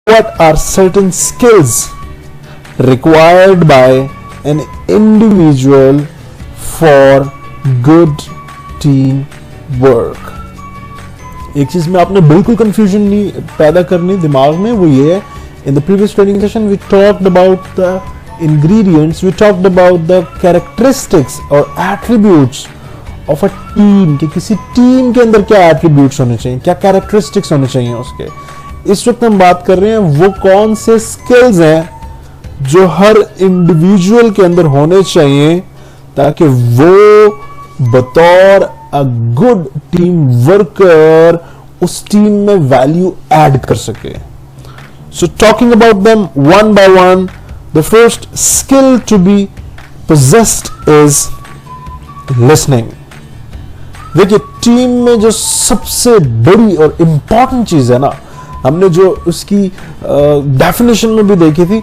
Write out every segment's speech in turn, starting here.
what are certain skills required by an individual for good team work. एक चीज में आपने बिल्कुल कंफ्यूजन नहीं पैदा करनी दिमाग में, वो ये है, in the previous training session we talked about the ingredients, we talked about the characteristics or attributes of a team, कि किसी टीम के अंदर क्या attributes होने चाहिए, क्या characteristics होने चाहिए उसके. इस वक्त हम बात कर रहे हैं वो कौन से स्किल्स हैं जो हर इंडिविजुअल के अंदर होने चाहिए ताकि वो बतौर अ गुड टीम वर्कर उस टीम में वैल्यू ऐड कर सके. So talking about them one by one, the first skill to be possessed is listening. देखिए, टीम में जो सबसे बड़ी और इंपॉर्टेंट चीज है ना, हमने जो उसकी डेफिनेशन में भी देखी थी,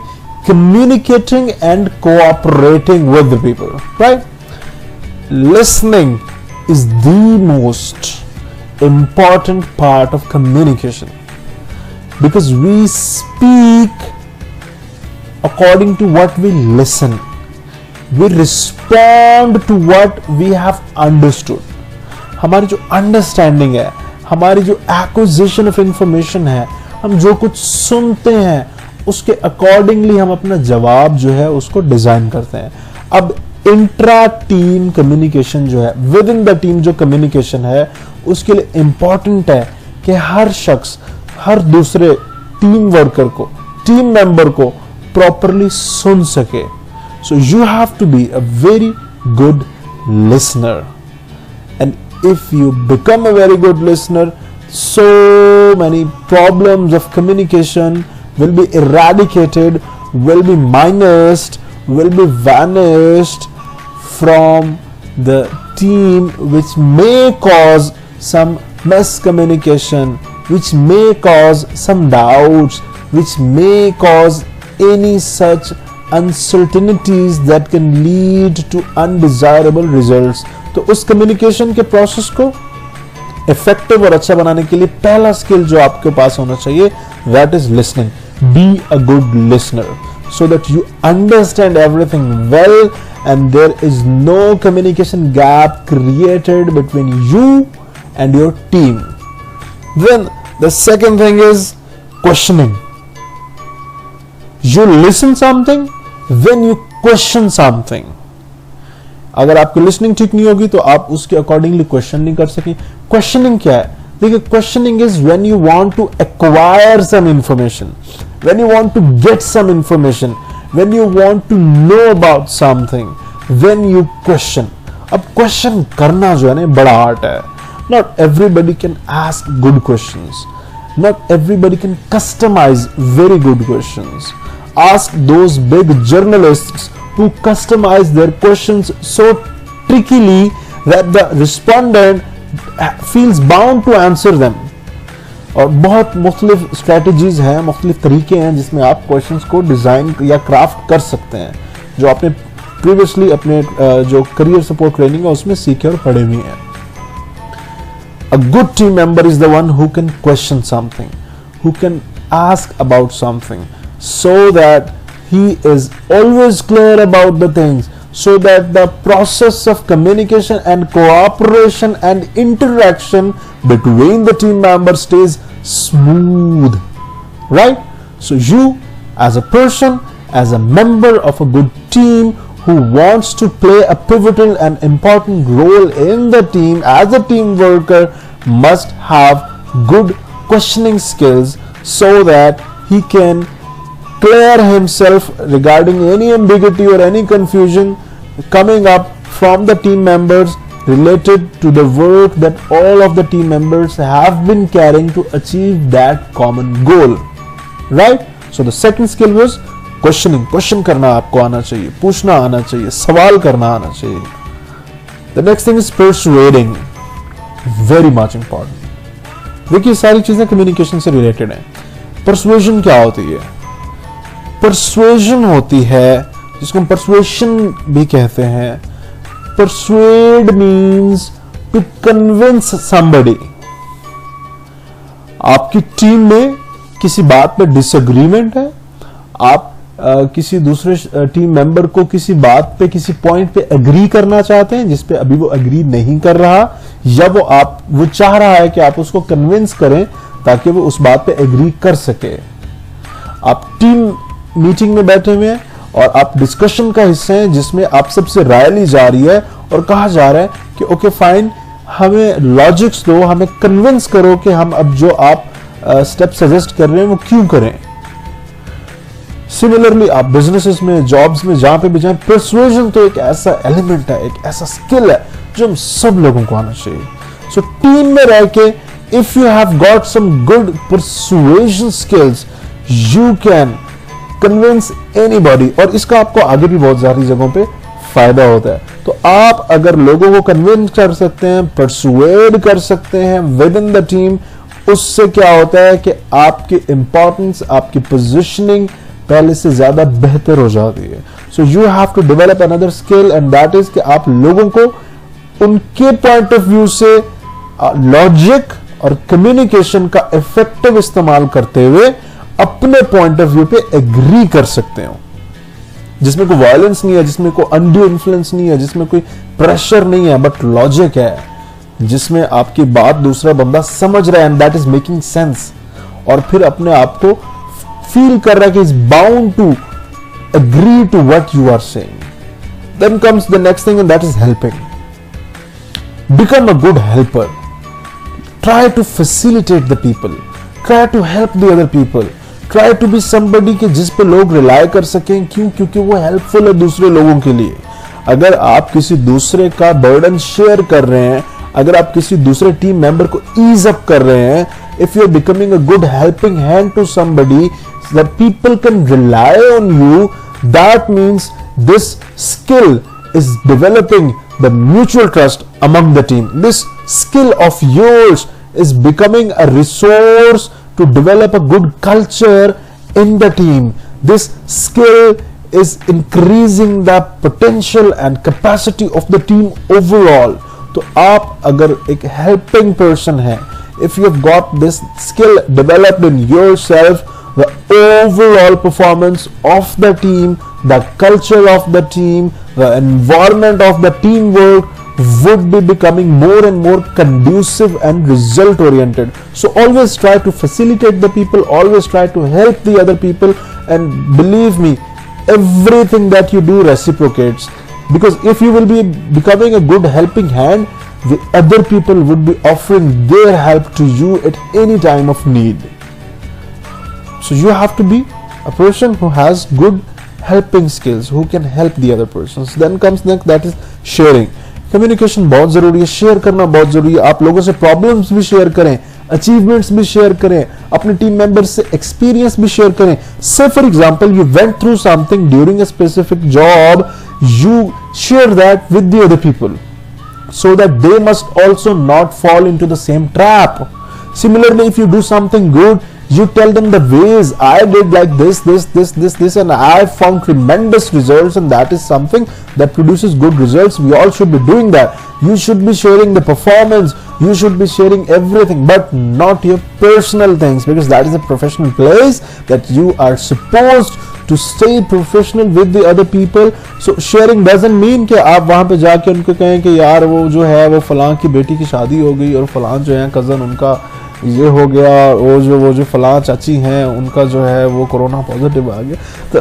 communicating and cooperating with the people, right. Listening is the most important part of communication because we speak according to what we listen, we respond to what we have understood. हमारी जो understanding है, हमारी जो acquisition of information है, हम जो कुछ सुनते हैं उसके अकॉर्डिंगली हम अपना जवाब जो है उसको डिजाइन करते हैं. अब इंट्रा टीम कम्युनिकेशन जो है, विद इन द टीम जो कम्युनिकेशन है, उसके लिए इंपॉर्टेंट है कि हर शख्स हर दूसरे टीम वर्कर को, टीम मेंबर को प्रॉपरली सुन सके. So you have to be a very good listener. If you become a very good listener, so many problems of communication will be eradicated, will be minused, will be vanished from the team, which may cause some miscommunication, which may cause some doubts, which may cause any such uncertainties that can lead to undesirable results. तो उस communication के process को effective और अच्छा बनाने के लिए पहला स्किल जो आपके पास होना चाहिए, that is listening. B a good listener so that you understand everything well and there is no communication gap created between you and your team. Then the second thing is questioning. You listen something, then you question something. अगर आपकी listening ठीक नहीं होगी तो आप उसके accordingly question नहीं कर सकें. क्वेश्चनिंग क्या है? देखिए, questioning is when you want to acquire some information, when you want to get some information, when you want to know about something, when you question. अब क्वेश्चन करना जो है ना बड़ा आर्ट है. Not everybody can ask good questions, not everybody can customize very good questions. Ask those big journalists who customize their questions so trickily that the respondent feels bound to answer them. और बहुत मुख्तलिफ strategies हैं, मुख्तलिफ तरीके हैं जिसमें आप questions को डिजाइन या क्राफ्ट कर सकते हैं, जो आपने प्रीवियसली अपने जो करियर सपोर्ट ट्रेनिंग है उसमें सीखे और पढ़े भी हैं. A good team member is the one who can question something, who can ask about something, so that he is always clear about the things, so that the process of communication and cooperation and interaction between the team members stays smooth, right? So you as a person, as a member of a good team who wants to play a pivotal and important role in the team as a team worker must have good questioning skills so that he can clear himself regarding any ambiguity or any confusion coming up from the team members related to the work that all of the team members have been carrying to achieve that common goal, right? So the second skill was questioning. Question करना आपको आना चाहिए, पूछना आना चाहिए, सवाल करना आना चाहिए. The next thing is persuading. Very much important. देखिए, सारी चीजें कम्युनिकेशन से रिलेटेड हैं. Persuasion क्या होती है? परसुएशन होती है जिसको हम परसुएशन भी कहते हैं. Persuade means to convince somebody. आपकी टीम में किसी बात पे डिसएग्रीमेंट है, आप किसी दूसरे टीम मेंबर को किसी बात पे किसी पॉइंट पे एग्री करना चाहते हैं जिस पे अभी वो एग्री नहीं कर रहा, या वो चाह रहा है कि आप उसको कन्विंस करें ताकि वो उस बात पे एग्री कर सके। आप टीम मीटिंग में बैठे हुए हैं और आप डिस्कशन का हिस्सा हैं जिसमें आप सबसे राय ली जा रही है और कहा जा रहा है कि ओके फाइन, हमें लॉजिक्स दो, हमें कन्विंस करो कि हम अब जो आप स्टेप सजेस्ट कर रहे हैं वो क्यों करें। सिमिलरली आप बिजनेसेस में, जॉब्स में, जहां पे भी जाएं, परसुएजन तो एक ऐसा एलिमेंट है, एक ऐसा स्किल है जो हम सब लोगों को आना चाहिए। सो टीम में रह के if you have got some good persuasion skills, you can convince anybody, और इसका आपको आगे भी बहुत सारी जगहों पे फायदा होता है। तो आप अगर लोगों को कन्विंस कर सकते हैं, परसुएड कर सकते हैं विद इन द टीम, उससे क्या होता है कि आपकी इंपॉर्टेंस, आपकी पोजिशनिंग पहले से ज्यादा बेहतर हो जाती है। So you have to develop another skill and that is कि आप लोगों को उनके पॉइंट ऑफ व्यू से लॉजिक और कम्युनिकेशन का इफेक्टिव इस्तेमाल करते हुए अपने पॉइंट ऑफ व्यू पे एग्री कर सकते हो, जिसमें कोई वायलेंस नहीं है, जिसमें कोई अनड्यू इन्फ्लुएंस नहीं है, जिसमें कोई प्रेशर नहीं है, बट लॉजिक है, जिसमें आपकी बात दूसरा बंदा समझ रहा है and that is making sense, और फिर अपने आप को फील कर रहा है कि is bound to agree to what you are saying. Then comes the next thing and that is helping. Become a good helper, try to facilitate the people, try to help the other people, try to be somebody के जिस पे लोग rely कर सकें। क्यों? क्योंकि वो helpful है दूसरे लोगों के लिए। अगर आप किसी दूसरे का बर्डन शेयर कर रहे हैं, अगर आप किसी दूसरे टीम मेंबर को ईज अप कर रहे हैं, if you are becoming a good helping hand to somebody that people can rely on you, that means this skill is developing the mutual trust among the team. This skill of yours is becoming a resource to develop a good culture in the team. This skill is increasing the potential and capacity of the team overall. तो आप अगर एक helping person हैं, if you have got this skill developed in yourself, the overall performance of the team, the culture of the team, the environment of the teamwork would be becoming more and more conducive and result oriented. So always try to facilitate the people, always try to help the other people, and believe me, everything that you do reciprocates, because if you will be becoming a good helping hand, the other people would be offering their help to you at any time of need. So you have to be a person who has good helping skills, who can help the other persons. Then comes next, that is sharing. Communication बहुत जरूरी है, share करना बहुत जरूरी है। आप लोगों से प्रॉब्लम्स भी शेयर करें, अचीवमेंट्स भी शेयर करें, अपने टीम मेंबर्स से एक्सपीरियंस भी शेयर करें। Say for example, you went through something during a specific job, you share that with the other people so that they must also not fall into the same trap. Similarly, if you do something good, you tell them the ways I did like this, and I found tremendous results, and that is something that produces good results. We all should be doing that. You should be sharing the performance, you should be sharing everything, but not your personal things, because that is a professional place that you are supposed to stay professional with the other people. So sharing doesn't mean कि आप वहां पे जाके उनको कहें कि यार वो जो है वो फलां की बेटी की शादी हो गई और फलां जो है कजन उनका ये हो गया, वो जो फलां चाची हैं उनका जो है वो कोरोना पॉजिटिव आ गया। तो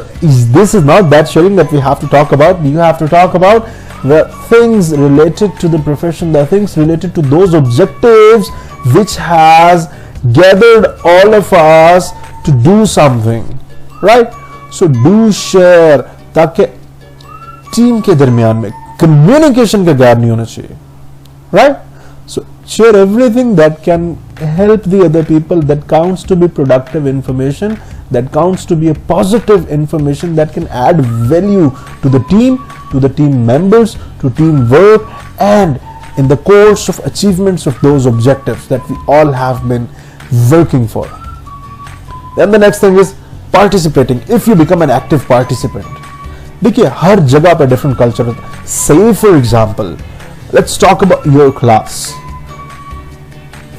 this is not that sharing that we have to talk about. You have to talk about the things related to the profession, the things related to those objectives which has gathered all of us to do something, right? So do share, ताकि team के दरमियान में communication का gap नहीं होना चाहिए, right? So share everything that can help the other people, that counts to be productive information, that counts to be a positive information that can add value to the team, to the team members, to teamwork, and in the course of achievements of those objectives that we all have been working for. Then the next thing is participating. If you become an active participant, देखिए हर जगह पे different culture होता है. Say for example, let's talk about your class.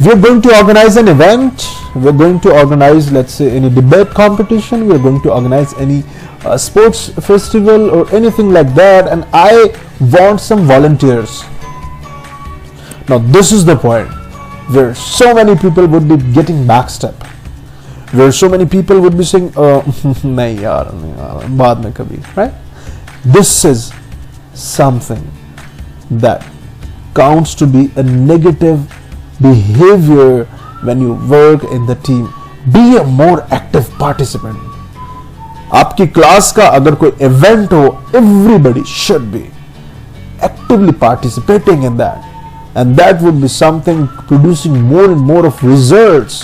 We are going to organize an event, we are going to organize, let's say, any debate competition, we are going to organize any sports festival or anything like that, and I want some volunteers. Now this is the point where so many people would be getting backstep, where so many people would be saying nahi yaar, baad mein kabhi, right? This is something that counts to be a negative behavior when you work in the team. Be a more active participant. आपकी class का अगर कोई event हो, everybody should be actively participating in that, and that would be something producing more and more of results.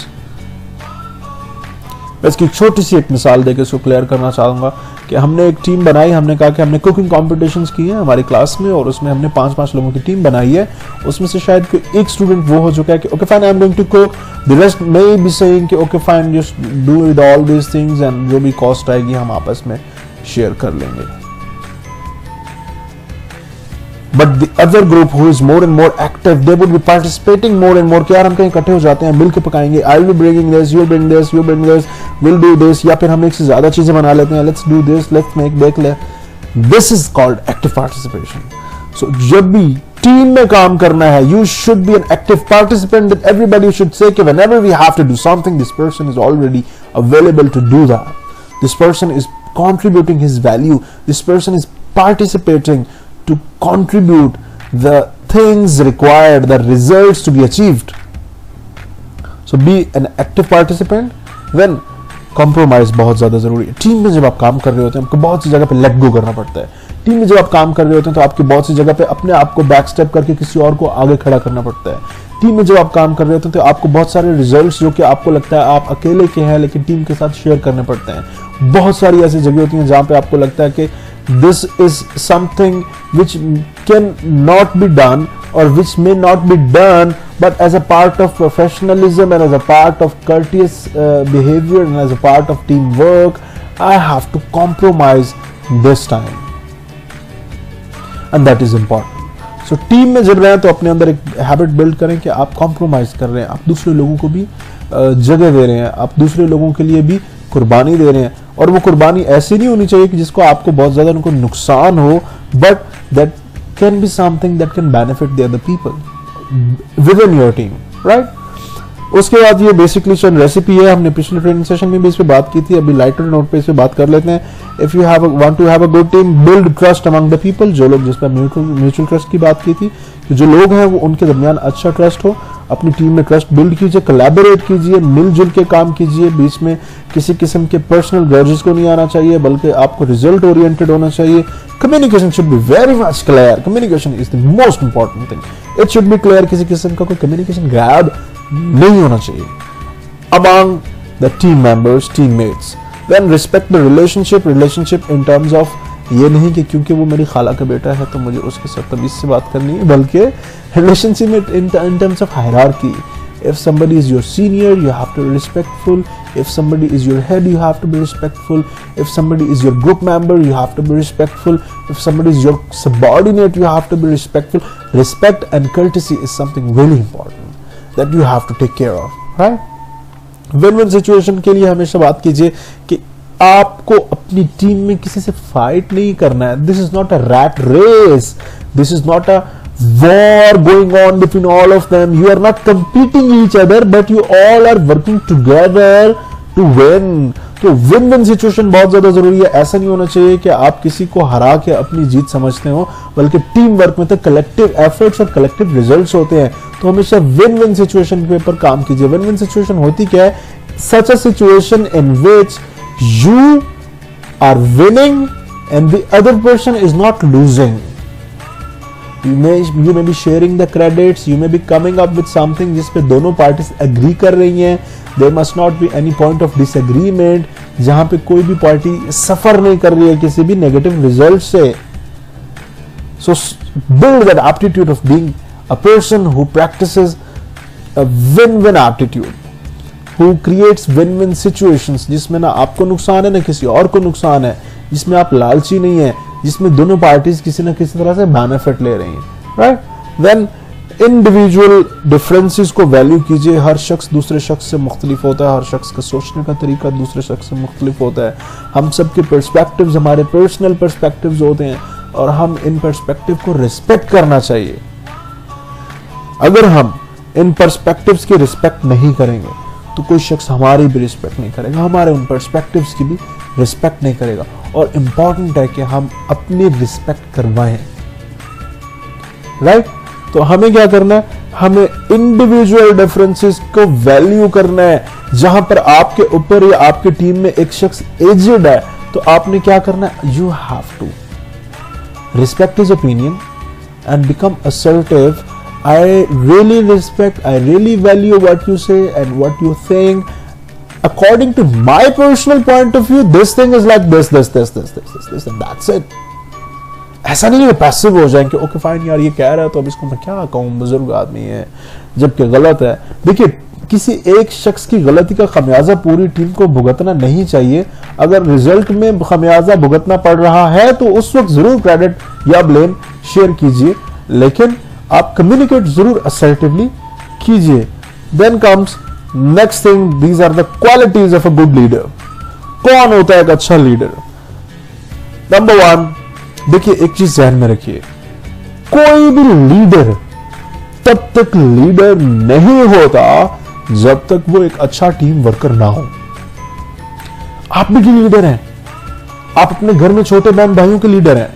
मैं इसकी छोटी सी एक मिसाल देकर इसको क्लियर करना चाहूंगा कि हमने एक टीम बनाई, हमने कहा कि हमने कुकिंग कॉम्पिटिशन्स की है हमारी क्लास में, और उसमें हमने 5-5 लोगों की टीम बनाई है. उसमें से शायद कोई एक स्टूडेंट वो हो चुका है कि okay fine, I am going to cook, the rest may be saying कि okay fine, just do it all these things, and जो भी कॉस्ट आएगी हम आपस में शेयर कर लेंगे. But the other group who is more and more active, they would be participating more and more. कि यार हम कहीं इकट्ठे हो जाते हैं, मिलके पकाएंगे, I will be bringing this, you bring this, you bring this, we'll do this, या फिर हम एक से ज्यादा चीजें बना लेते हैं, let's do this, let's make, देख ले. This is called active participation. So जब भी टीम में काम करना है, you should be an active participant, that everybody should say कि whenever we have to do something, this person is already available to do that. This person is contributing his value. This person is participating to contribute the things required, the results to be achieved. So be an active participant. When compromise बहुत ज़्यादा ज़रूरी है. Team में जब आप काम कर रहे होते हैं, आपको बहुत सी जगह पे लेट गो करना पड़ता है. टीम में जब आप काम कर रहे होते हैं तो आपकी बहुत सी जगह पे अपने आप को बैक स्टेप करके किसी और को आगे खड़ा करना पड़ता है. टीम में जब आप काम कर रहे होते हैं तो आपको बहुत सारे रिजल्ट्स जो कि आपको लगता है आप अकेले के हैं लेकिन टीम के साथ शेयर करने पड़ते हैं. बहुत सारी ऐसी जगह होती हैं जहाँ पे आपको लगता है कि this is something which can not be done or which may not be done, but as a part of professionalism and as a part of courteous behavior and as a part of teamwork, I have to compromise this time, and that is important. So team में जब रहे हैं तो अपने अंदर एक habit build करें कि आप कॉम्प्रोमाइज कर रहे हैं, आप दूसरे लोगों को भी जगह दे रहे हैं, आप दूसरे लोगों के लिए भी कुर्बानी दे रहे हैं. और वो कुर्बानी ऐसी नहीं होनी चाहिए कि जिसको आपको बहुत ज्यादा उनको नुकसान हो, but that can be something that can benefit the other people with in your team, right. उसके बाद ये बेसिकली चंद रेसिपी है, हमने पिछले ट्रेनिंग सेशन में भी इस पे बात की थी, अभी लाइटर नोट पे इस पे बात कर लेते हैं. If you want to have a good team, build trust among the people. जो लोग, जिस पर म्यूचुअल ट्रस्ट की बात की थी, कि जो लोग हैं वो उनके दरमियान अच्छा ट्रस्ट हो. अपनी टीम में ट्रस्ट बिल्ड कीजिए, कोलैबोरेट कीजिए, मिलजुल के काम कीजिए. बीच में किसी किस्म के पर्सनल ग्रजेस को नहीं आना चाहिए, बल्कि आपको रिजल्ट ओरिएंटेड होना चाहिए. Communication should be very much clear. Communication is the most important thing. It should be clear. किसी किस्म का कोई कम्युनिकेशन गैप नहीं होना चाहिए among the team members, teammates. Then respect the relationship in terms of ये नहीं कि क्योंकि वो मेरी खाला का बेटा है तो मुझे उसके साथ तमीज से बात करनी है, बल्कि relationship in terms of hierarchy. If somebody is your senior, you have to be respectful. If somebody is your head, you have to be respectful. If somebody is your group member, you have to be respectful. If somebody is your subordinate, you have to be respectful. Respect and courtesy is something really important that you have to take care of, right? Win-win situation के लिए हमेशा बात कीजिए कि आपको अपनी team में किसी से फाइट नहीं करना है. This is not a rat race. This is not a war going on between all of them. You are not competing each other, but you all are working together to win. तो win win situation बहुत ज्यादा जरूरी है. ऐसा नहीं होना चाहिए कि आप किसी को हरा के अपनी जीत समझते हो, बल्कि टीम वर्क में तो कलेक्टिव एफर्ट्स और कलेक्टिव रिजल्ट्स होते हैं. तो हमेशा विन विन सिचुएशन के ऊपर काम कीजिए. विन विन सिचुएशन होती क्या है? Such a situation in which you are winning and the other person is not losing. You may be sharing the credits, you may be coming up with something जिस पे दोनों parties agree कर रही हैं. There must not be any point of disagreement, जहाँ पे कोई भी पार्टी सफर नहीं कर रही है किसी भी negative result से. So build that aptitude of being a person who practices a win-win aptitude, who creates win-win situations, जिसमें ना आपको नुकसान है ना किसी और को नुकसान है, जिसमें आप लालची नहीं है, जिसमें दोनों पार्टीज किसी ना किसी तरह से बेनिफिट ले रही हैं, राइट? Then इंडिविजुअल डिफरेंसेस को वैल्यू कीजिए। हर शख्स दूसरे शख्स से मुख्तलिफ होता है, हर शख्स का सोचने का तरीका दूसरे शख्स से मुख्तलिफ होता है। हम सबके पर्सपेक्टिव्स हमारे पर्सनल पर्सपेक्टिव्स होते हैं और हम इन पर्सपेक्टिव को रिस्पेक्ट करना चाहिए। अगर हम इन पर्सपेक्टिव्स की रिस्पेक्ट नहीं करेंगे तो कोई शख्स हमारी भी रिस्पेक्ट नहीं करेगा, हमारे उन पर्सपेक्टिव्स की भी रिस्पेक्ट नहीं करेगा। और इंपॉर्टेंट है कि हम अपनी रिस्पेक्ट करवाएं, राइट? तो हमें क्या करना है, हमें इंडिविजुअल डिफरेंसेस को वैल्यू करना है। जहां पर आपके ऊपर या आपकी टीम में एक शख्स एजेड है तो आपने क्या करना है, you have to respect his opinion and become assertive. I really respect, I really value what you say and what you think. According to my personal point of view, this thing is like this, and that's it. ऐसा नहीं है passive हो जाएंगे, okay fine यार ये कह रहा है तो अब इसको मैं क्या कहूँ, बुजुर्ग आदमी है, जबकि गलत है। देखिए, किसी एक शख्स की गलती का खमियाजा पूरी टीम को भुगतना नहीं चाहिए। अगर रिजल्ट में खमियाजा भुगतना पड़ रहा है तो उस वक्त जरूर क्रेडिट या ब्लेम शेयर कीजिए, लेकिन आप कम्युनिकेट जरूर असर्टिवली कीजिए। Then comes next thing, these are the qualities of a good leader. कौन होता है एक अच्छा लीडर? नंबर 1, देखिए एक चीज ध्यान में रखिए, कोई भी लीडर तब तक लीडर नहीं होता जब तक वो एक अच्छा टीम वर्कर ना हो। आप भी लीडर हैं, आप अपने घर में छोटे बहन भाइयों के लीडर हैं,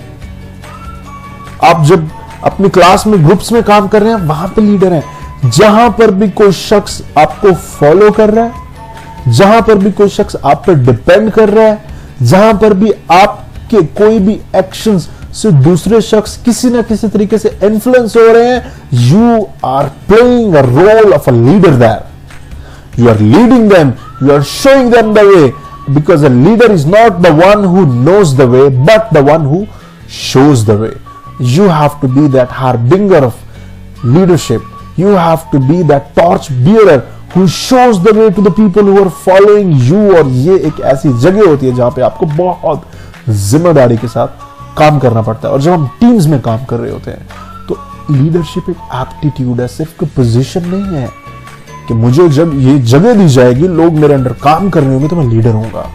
आप जब अपनी क्लास में ग्रुप्स में काम कर रहे हैं वहां पे लीडर हैं। जहां पर भी कोई शख्स आपको फॉलो कर रहा है, जहां पर भी कोई शख्स आप पर डिपेंड कर रहा है, जहां पर भी आपके कोई भी एक्शंस से दूसरे शख्स किसी ना किसी तरीके से इन्फ्लुएंस हो रहे हैं, you are playing a role of a leader there. You are leading them, you are showing them the way, because a leader is not the one who knows the way, but the one who shows the way. You have to be that harbinger of leadership. You have to be that torch bearer who shows the way to the people who are following you. और ये एक ऐसी जगह होती है जहां पे आपको बहुत जिम्मेदारी के साथ काम करना पड़ता है। और जब हम टीम्स में काम कर रहे होते हैं तो लीडरशिप एक एप्टीट्यूड है, सिर्फ कोई पोजीशन नहीं है कि मुझे जब ये जगह दी जाएगी, लोग मेरे अंडर काम करने होंगे तो मैं लीडर होऊंगा।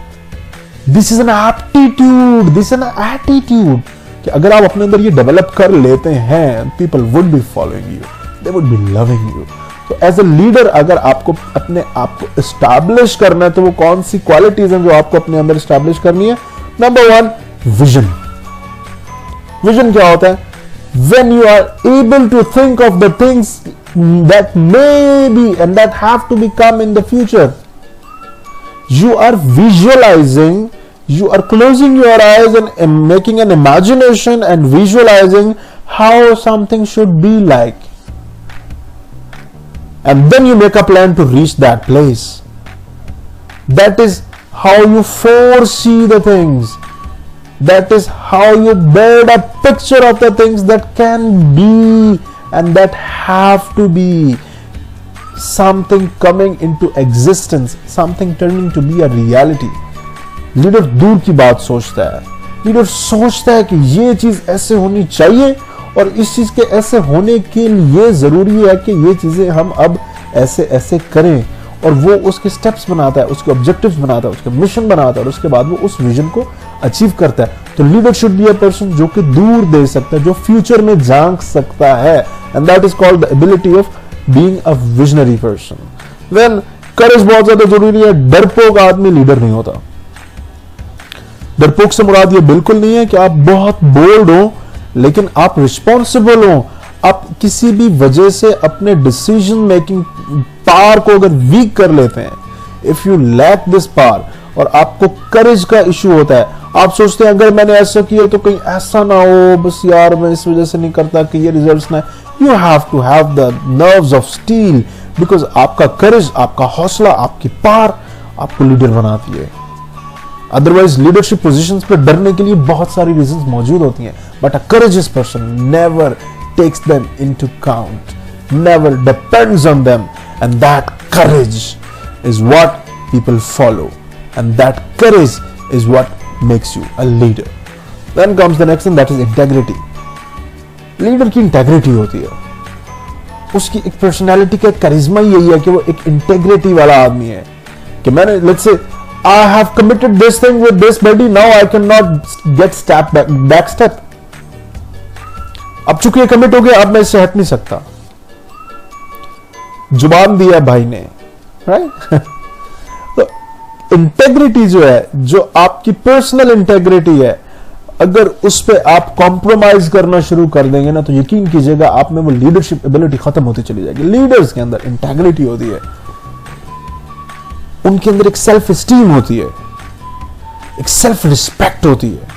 This is an aptitude, this is an attitude कि अगर आप अपने अंदर ये डेवलप कर लेते हैं, people would be following you, they would be loving you. तो एज ए लीडर अगर आपको अपने आप को एस्टैब्लिश करना है तो वो कौन सी क्वालिटीज हैं जो आपको अपने अंदर एस्टैब्लिश करनी है? Number 1, vision. विजन क्या होता है? When you are able to think of the things that may be and that have to become in the future, you are visualizing, you are closing your eyes and making an imagination and visualizing how something should be like, and then you make a plan to reach that place. That is how you foresee the things. That is how you build a picture of the things that can be and that have to be. Something coming into existence, something turning to be a reality. Leader दूर की बात सोचता है, leader सोचता है कि ये चीज ऐसे होनी चाहिए और इस चीज के ऐसे होने के लिए जरूरी है कि ये चीजें हम अब ऐसे ऐसे करें, और वो उसके स्टेप्स बनाता है, उसके ऑब्जेक्टिव्स बनाता है, उसके मिशन बनाता है और उसके बाद वो उस विजन को अचीव करता है। तो leader should be a person जो कि दूर दे सकता है, जो फ्यूचर में झांक सकता है, and that is called the ability of being a visionary person. Then courage बहुत ज्यादा जरूरी है। डरपोक आदमी लीडर नहीं होता। डरपोक से मुराद ये बिल्कुल नहीं है कि आप बहुत बोल्ड हो, लेकिन आप रिस्पॉन्सिबल हो। आप किसी भी वजह से अपने डिसीजन मेकिंग पावर को अगर वीक कर लेते हैं, if you lack this power, और आपको करेज का इशू होता है, आप सोचते हैं अगर मैंने ऐसा किया तो कहीं ऐसा ना हो, बस यार मैं इस वजह से नहीं करता कि ये रिजल्ट्स ना। You have to have the nerves of steel, because आपका करेज, आपका हौसला, आपकी पावर आपको लीडर बनाती है। अदरवाइज लीडरशिप पोजीशंस पर डरने के लिए बहुत सारी रीजंस मौजूद होती हैं, but a courageous person never takes them into count, never depends on them, and that courage is what people follow, and that courage is what makes you a leader. Then comes the next thing, that is integrity. Leader की integrity होती है। उसकी एक personality का करिश्मा यही है कि वो एक इंटेग्रिटी वाला आदमी है कि मैंने let's say I have committed this thing with this body, now I can not gate step back step. अब चूंकि ये कमिट हो गया, अब मैं इससे हट नहीं सकता। जुबान दिया भाई ने, राइट? तो इंटेग्रिटी जो है, जो आपकी पर्सनल इंटेग्रिटी है, अगर उस पे आप कॉम्प्रोमाइज करना शुरू कर देंगे ना, तो यकीन कीजिएगा आप में वो लीडरशिप एबिलिटी खत्म होती चली जाएगी। लीडर्स के अंदर इंटेग्रिटी होती है, उनके अंदर एक सेल्फ स्टीम होती है, एक सेल्फ रिस्पेक्ट होती है,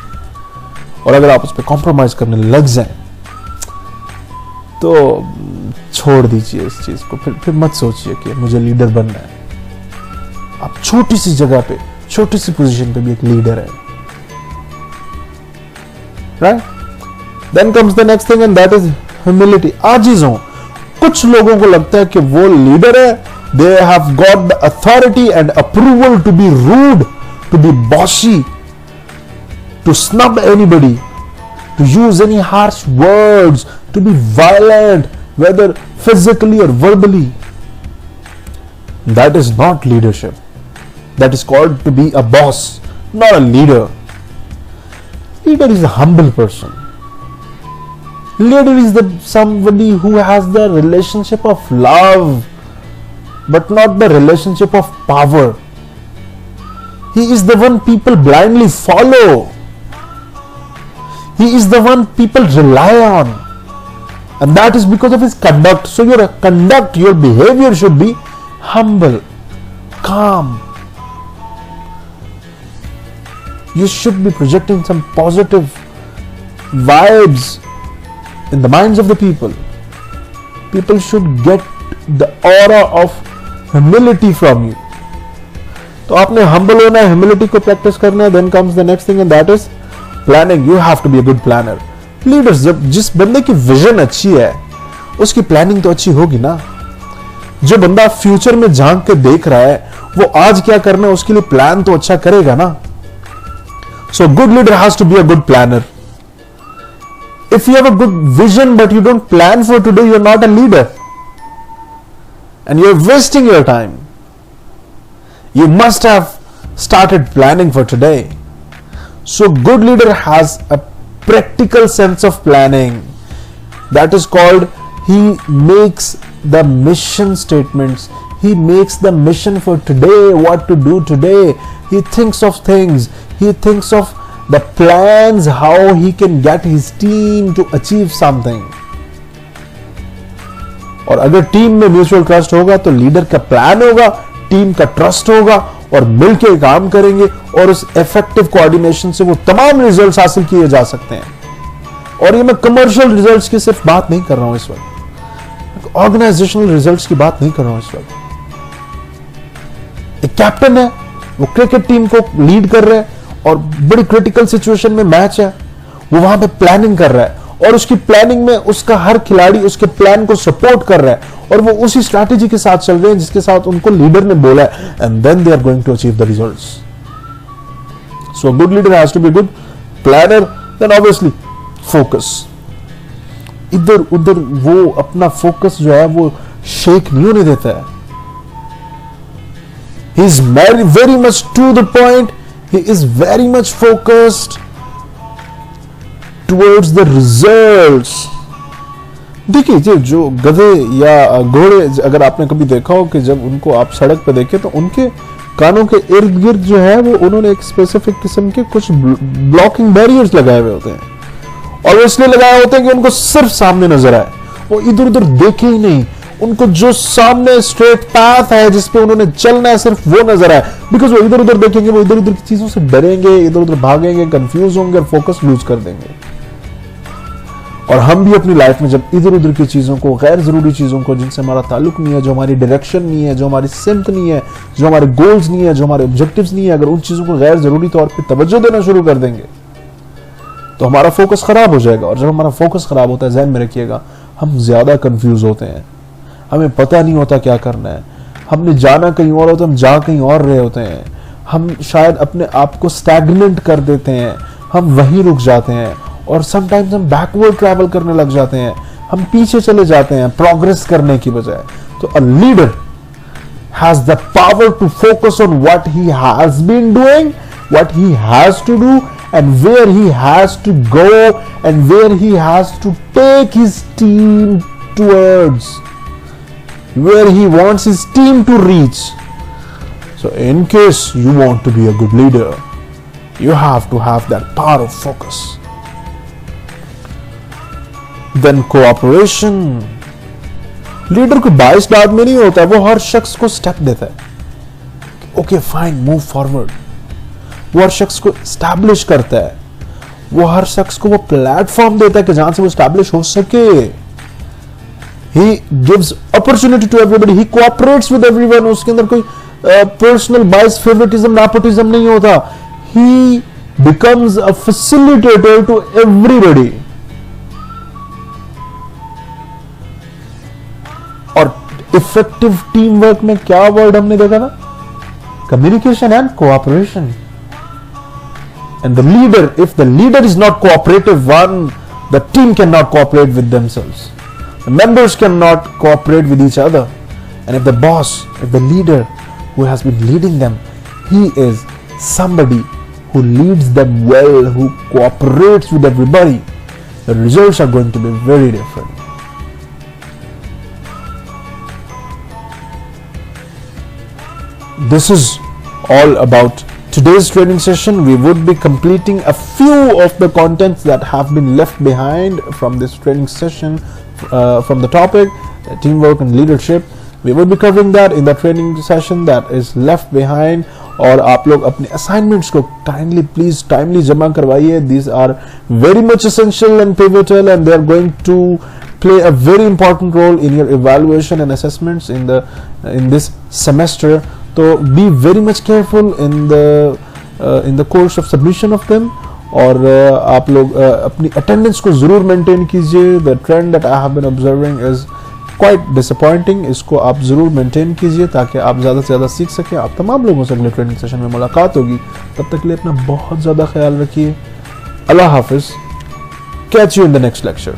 और अगर आप उस पर कॉम्प्रोमाइज करने लग जाएं तो छोड़ दीजिए इस चीज को। फिर मत सोचिए कि मुझे लीडर बनना है। आप छोटी सी जगह पे, छोटी सी पोजीशन पे भी एक लीडर है, right? Then comes the next thing and that is humility. आजिज हो। कुछ लोगों को लगता है कि वो लीडर है, they have got the authority and approval to be rude, to be bossy, to snub anybody, to use any harsh words, to be violent, whether physically or verbally. That is not leadership. That is called to be a boss, not a leader. Leader is a humble person. Leader is somebody who has the relationship of love, but not the relationship of power. He is the one people blindly follow. He is the one people rely on, and that is because of his conduct. So your conduct, your behavior should be humble, calm. You should be projecting some positive vibes in the minds of the people. People should get the aura of humility from you. तो आपने humble होना है, humility को practice करना है. Then comes the next thing, and that is planning. You have to be a good planner. Leaders, जब जिस बंदे की विजन अच्छी है उसकी प्लानिंग तो अच्छी होगी ना। जो बंदा फ्यूचर में झांक के देख रहा है वो आज क्या करना है उसके लिए प्लान तो अच्छा करेगा ना। So good leader has to be a good planner. If you have a good vision but you don't plan for today, you are not a leader and you are wasting your time. You must have started planning for today. So good leader has a practical sense of planning. That is called, he makes the mission statements. He makes the mission for today, what to do today. He thinks of things. He thinks of the plans, how he can get his team to achieve something. और अगर team में mutual trust होगा तो leader का plan होगा, team का trust होगा और मिलकर काम करेंगे और उस इफेक्टिव कोऑर्डिनेशन से वो तमाम रिजल्ट्स हासिल किए जा सकते हैं। और ये मैं कमर्शियल रिजल्ट्स की सिर्फ बात नहीं कर रहा हूं इस वक्त, ऑर्गेनाइजेशनल रिजल्ट्स की बात नहीं कर रहा हूं इस वक्त। एक कैप्टन है, वो क्रिकेट टीम को लीड कर रहा है और बड़ी क्रिटिकल सिचुएशन में मैच है, वो वहां पे प्लानिंग कर रहा है और उसकी प्लानिंग में उसका हर खिलाड़ी उसके प्लान को सपोर्ट कर रहा है और वो उसी स्ट्रैटेजी के साथ चल रहे हैं जिसके साथ उनको लीडर ने बोला है, and then they are going to achieve the results. So good leader has to be good planner. Then obviously focus. इधर उधर वो अपना फोकस जो है वो शेक नहीं होने देता है। He is very much to the point, he is very much focused towards the results. देखिए जो गधे या घोड़े, अगर आपने कभी देखा हो कि जब उनको आप सड़क पर देखें तो उनके कानों के इर्द गिर्द जो है वो उन्होंने एक स्पेसिफिक किस्म के कुछ ब्लॉकिंग बैरियर्स लगाए हुए होते हैं और वो इसलिए लगाए होते हैं कि उनको सिर्फ सामने नजर आए, वो इधर उधर देखे ही नहीं। उनको जो सामने स्ट्रेट पाथ है जिसपे उन्होंने चलना है सिर्फ वो नजर आए, बिकॉज वो इधर उधर देखेंगे, वो इधर उधर की चीजों से डरेंगे, इधर उधर भागेंगे, कंफ्यूज होंगे और फोकस लूज कर देंगे। और हम भी अपनी लाइफ में जब इधर उधर की चीजों को, गैर जरूरी चीजों को जिनसे हमारा ताल्लुक नहीं है, जो हमारी डायरेक्शन नहीं है, जो हमारी सिमत नहीं है, जो हमारे गोल्स नहीं है, जो हमारे ऑब्जेक्टिव्स नहीं है, अगर उन चीजों को गैर जरूरी तौर पे तवज्जो देना शुरू कर देंगे तो हमारा फोकस खराब हो जाएगा। और जब हमारा फोकस खराब होता है, ज़हन में रखिएगा, हम ज्यादा कंफ्यूज होते हैं, हमें पता नहीं होता क्या करना है, हमने जाना कहीं और होता है, हम जा कहीं और रहे होते हैं, हम शायद अपने आप को स्टैग्नेंट कर देते हैं, हम वहीं रुक जाते हैं और समटाइम्स हम बैकवर्ड ट्रैवल करने लग जाते हैं। हम पीछे चले जाते हैं प्रोग्रेस करने की बजाय। तो a leader has the power to focus on what he has been doing, what he has to do, and where he has to go, and where he has to take his team towards, where he wants his team to reach. So in case you want to be a good leader, you have to have that power of focus. Then cooperation. Leader को biased आदमी नहीं होता, वो हर शख्स को step देता है। Okay fine, move forward. वो हर शख्स को स्टैब्लिश करता है, वो हर शख्स को वो प्लेटफॉर्म देता है कि जहां से वो स्टैब्लिश हो सके। He gives opportunity to everybody, he cooperates with everyone. उसके अंदर कोई पर्सनल बाइस, फेवरेटिज्म, नेपोटिज्म नहीं होता। He becomes a facilitator to everybody. और इफेक्टिव टीम वर्क में क्या वर्ड हमने देखा था? Communication and cooperation. And the leader, if the leader is not cooperative one, the team can not cooperate with themselves, the members can not cooperate with each other. And if the boss, if the leader who has been leading them, he is somebody who leads them well, who cooperates with everybody, the results are going to be very different. This is all about today's training session. We would be completing a few of the contents that have been left behind from this training session, from the topic teamwork and leadership. We will be covering that in the training session that is left behind. और आप लोग अपने assignments को timely जमा करवाइए. These are very much essential and pivotal, and they are going to play a very important role in your evaluation and assessments in this semester. So be very much careful in the course of submission of them. और आप लोग अपनी attendance को जरूर maintain कीजिए. The trend that I have been observing is quite disappointing. इसको आप जरूर मेंटेन कीजिए ताकि आप ज़्यादा से ज़्यादा सीख सकें. आप तमाम लोगों से अगले ट्रेनिंग सेशन में मुलाकात होगी. तब तक के लिए अपना बहुत ज़्यादा ख्याल रखिए. अल्लाह हाफिज़. Catch you in the next lecture.